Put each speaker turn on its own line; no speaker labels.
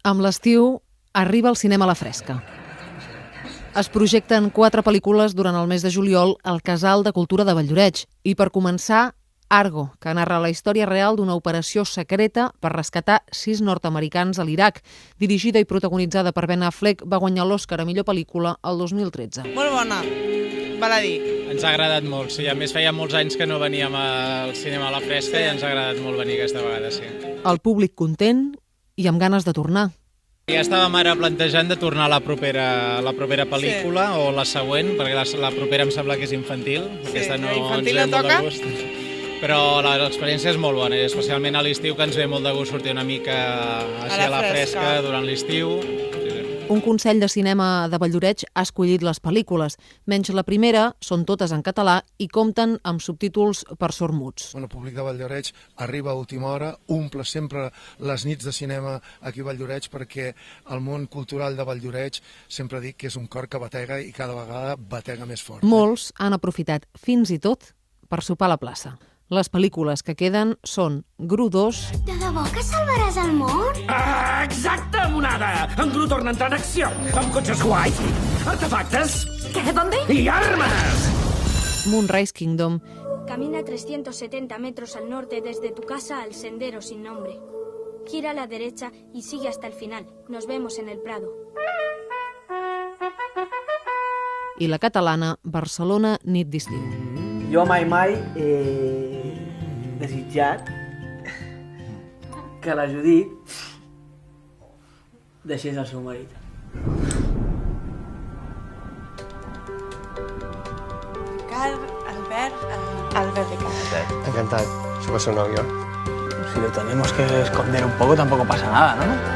Amb l'estiu arriba el cinema a la fresca. Es projecten 4 pel·lícules durant el mes de juliol al Casal de Cultura de Valldoreix. I per començar, Argo, que narra la història real d'una operació secreta per rescatar 6 nord-americans a l'Iraq. Dirigida i protagonitzada per Ben Affleck, va guanyar l'Oscar a millor pel·lícula el 2013.
Molt bona, val a dir.
Ens ha agradat molt, sí. A més, feia molts anys que no veníem al cinema a la fresca i ens ha agradat molt venir aquesta vegada, sí.
El públic content i amb ganes de tornar.
Ja estàvem ara plantejant de tornar a la propera pel·lícula o la següent, perquè la propera em sembla que és infantil. Aquesta no
infantil
ens ve
no
molt de
toca.
gust. Però l'experiència és molt bona, especialment a l'estiu, que ens ve molt de gust sortir una mica així a la fresca durant l'estiu.
Un consell de cinema de Valldoreix ha escollit les pel·lícules. Menys la primera, són totes en català i compten amb subtítols per sormuts.
El públic de Valldoreix arriba a última hora, omple sempre les nits de cinema aquí a Valldoreix, perquè el món cultural de Valldoreix sempre dic que és un cor que batega i cada vegada batega més fort.
Molts han aprofitat fins i tot per sopar a la plaça. Les pel·lícules que queden són Gru 2...
De debò que salvaràs el món?
Exacte, monada! En Gru torna a entrar en acció, amb cotxes guais, artefactes...
¿Qué? ¿Dónde?
...y armas!
Moonrise Kingdom...
Camina 370 metros al norte desde tu casa al sendero sin nombre. Gira a la derecha y sigue hasta el final. Nos vemos en el Prado.
I la catalana Barcelona, nit d'estiu.
Jo mai he desitjat que la Judit deixés el seu marit.
Albert Ricard.
Encantado, soy su novio.
Si lo tenemos que esconder un poco tampoco pasa nada, ¿no?